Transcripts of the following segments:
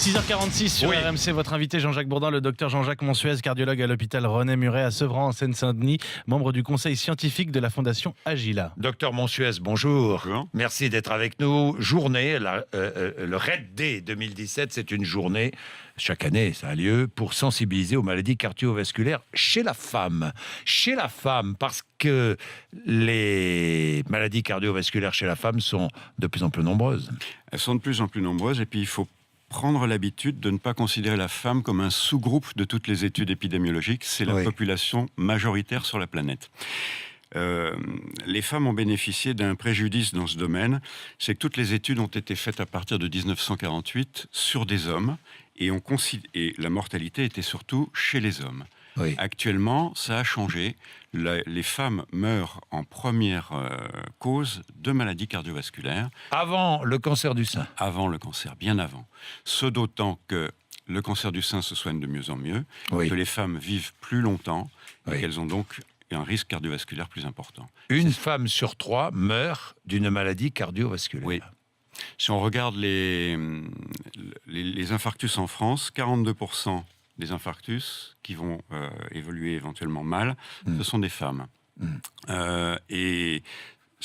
6h46 sur RMC, votre invité Jean-Jacques Bourdin, le docteur Jean-Jacques Monsuez, cardiologue à l'hôpital René-Muret à Sevran en Seine-Saint-Denis, membre du conseil scientifique de la Fondation Agila. Docteur Monsuez, bonjour. Bonjour. Merci d'être avec nous. Journée, le Red Day 2017, c'est une journée, chaque année ça a lieu, pour sensibiliser aux maladies cardiovasculaires chez la femme. Chez la femme, parce que les maladies cardiovasculaires chez la femme sont de plus en plus nombreuses. Elles sont de plus en plus nombreuses et puis il faut prendre l'habitude de ne pas considérer la femme comme un sous-groupe de toutes les études épidémiologiques. C'est la population majoritaire sur la planète. Les femmes ont bénéficié d'un préjudice dans ce domaine, c'est que toutes les études ont été faites à partir de 1948 sur des hommes et la mortalité était surtout chez les hommes. Oui. Actuellement, ça a changé. Les femmes meurent en première cause de maladies cardiovasculaires. Avant le cancer du sein. Avant le cancer, bien avant. Ce d'autant que le cancer du sein se soigne de mieux en mieux, que les femmes vivent plus longtemps et qu'elles ont donc un risque cardiovasculaire plus important. Une femme sur 3 meurt d'une maladie cardiovasculaire. Oui. Si on regarde les infarctus en France, 42% des infarctus qui vont évoluer éventuellement mal, ce sont des femmes. Et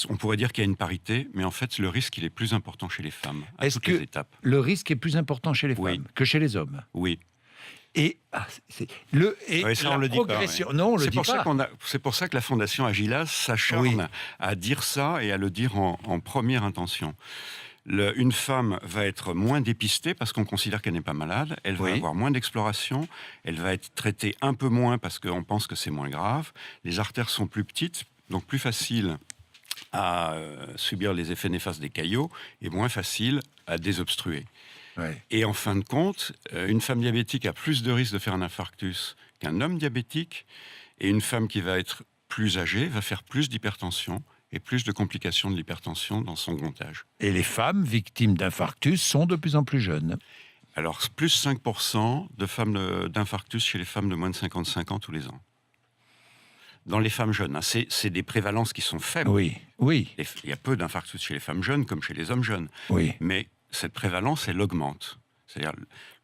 on pourrait dire qu'il y a une parité, mais en fait, le risque, il est plus important chez les femmes, à toutes les étapes. Le risque est plus important chez les femmes que chez les hommes? Oui. Et ça, on le dit pas. Non, on le dit pas. C'est pour ça que la Fondation Agila s'acharne à dire ça et à le dire en première intention. Une femme va être moins dépistée parce qu'on considère qu'elle n'est pas malade, elle va avoir moins d'exploration, elle va être traitée un peu moins parce qu'on pense que c'est moins grave, les artères sont plus petites, donc plus facile à subir les effets néfastes des caillots et moins facile à désobstruer. Et en fin de compte, une femme diabétique a plus de risques de faire un infarctus qu'un homme diabétique, et une femme qui va être plus âgée va faire plus d'hypertension et plus de complications de l'hypertension dans son comptage. Et les femmes victimes d'infarctus sont de plus en plus jeunes. Alors, plus 5% d'infarctus chez les femmes de moins de 55 ans tous les ans. Dans les femmes jeunes, c'est des prévalences qui sont faibles. Oui. Il y a peu d'infarctus chez les femmes jeunes comme chez les hommes jeunes. Mais cette prévalence, elle augmente. C'est-à-dire,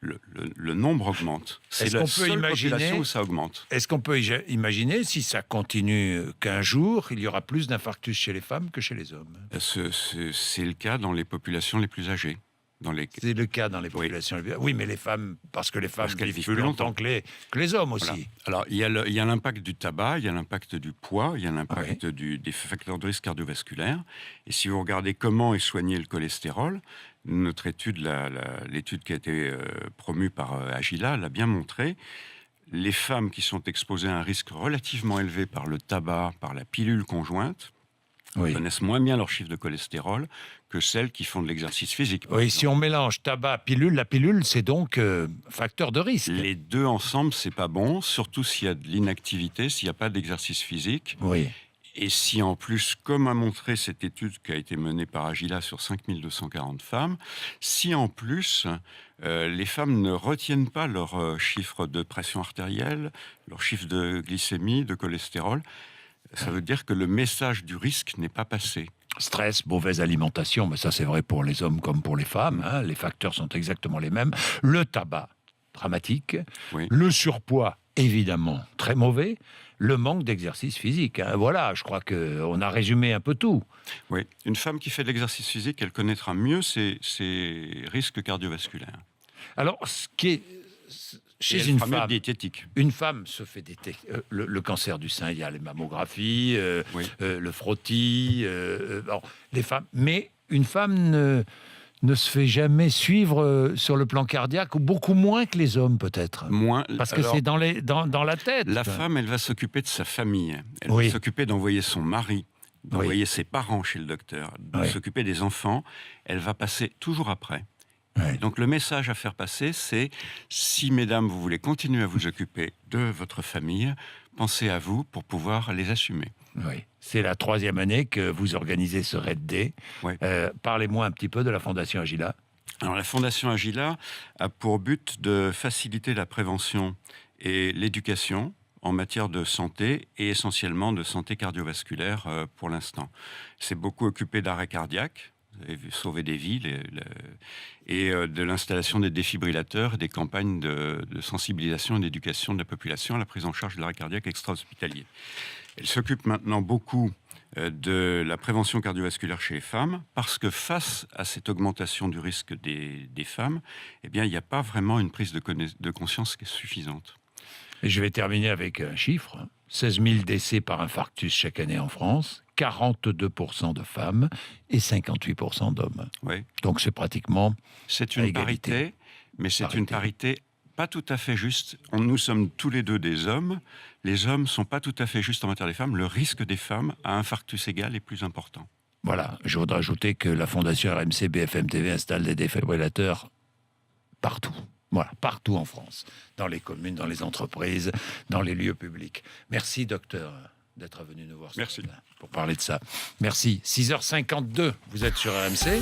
le nombre augmente. C'est la seule population où ça augmente. Est-ce qu'on peut imaginer, si ça continue, qu'un jour, il y aura plus d'infarctus chez les femmes que chez les hommes? C'est le cas dans les populations les plus âgées. C'est le cas dans les populations les plus âgées. Oui, mais les femmes, parce que les femmes vivent plus longtemps que les hommes aussi. Voilà. Alors, il y a l'impact du tabac, il y a l'impact du poids, il y a l'impact des facteurs de risque cardiovasculaire. Et si vous regardez comment est soigné le cholestérol, notre étude, l'étude qui a été promue par Agila, l'a bien montré. Les femmes qui sont exposées à un risque relativement élevé par le tabac, par la pilule conjointe, connaissent moins bien leur chiffre de cholestérol que celles qui font de l'exercice physique. Oui, si on mélange tabac, pilule, la pilule, c'est donc facteur de risque. Les deux ensemble, c'est pas bon, surtout s'il y a de l'inactivité, s'il n'y a pas d'exercice physique. Et si en plus, comme a montré cette étude qui a été menée par Agila sur 5240 femmes, si en plus les femmes ne retiennent pas leur chiffre de pression artérielle, leur chiffre de glycémie, de cholestérol, ça veut dire que le message du risque n'est pas passé. Stress, mauvaise alimentation, mais ça c'est vrai pour les hommes comme pour les femmes, les facteurs sont exactement les mêmes. Le tabac, dramatique. Le surpoids, évidemment, très mauvais. Le manque d'exercice physique. Voilà, je crois qu'on a résumé un peu tout. Oui, une femme qui fait de l'exercice physique, elle connaîtra mieux ses risques cardiovasculaires. Alors, ce qui est... Chez une femme diététique. Une femme se fait détecter le cancer du sein, il y a les mammographies, le frottis, les femmes. Mais une femme ne se fait jamais suivre sur le plan cardiaque, ou beaucoup moins que les hommes peut-être. Moins. Parce que c'est dans la tête. La femme, elle va s'occuper de sa famille. Elle va s'occuper d'envoyer son mari, d'envoyer ses parents chez le docteur, de s'occuper des enfants. Elle va passer toujours après. Donc le message à faire passer, c'est si, mesdames, vous voulez continuer à vous occuper de votre famille, pensez à vous pour pouvoir les assumer. C'est la 3e année que vous organisez ce Red Day. Parlez-moi un petit peu de la Fondation Agila. Alors la Fondation Agila a pour but de faciliter la prévention et l'éducation en matière de santé et essentiellement de santé cardiovasculaire pour l'instant. C'est beaucoup occupé d'arrêt cardiaque. Vous avez vu sauver des vies et de l'installation des défibrillateurs et des campagnes de sensibilisation et d'éducation de la population à la prise en charge de l'arrêt cardiaque extra-hospitalier. Elle s'occupe maintenant beaucoup de la prévention cardiovasculaire chez les femmes, parce que face à cette augmentation du risque des femmes, eh bien, il n'y a pas vraiment une prise de conscience qui est suffisante. Et je vais terminer avec un chiffre. 16 000 décès par infarctus chaque année en France, 42% de femmes et 58% d'hommes. Oui. Donc c'est pratiquement c'est une égalité. parité, mais c'est une parité pas tout à fait juste. Nous sommes tous les deux des hommes. Les hommes ne sont pas tout à fait justes en matière des femmes. Le risque des femmes à infarctus égal est plus important. Voilà, je voudrais ajouter que la Fondation RMC BFM TV installe des défibrillateurs partout. Voilà, partout en France, dans les communes, dans les entreprises, dans les lieux publics. Merci, docteur, d'être venu nous voir ce matin pour parler de ça. Merci. 6h52, vous êtes sur RMC.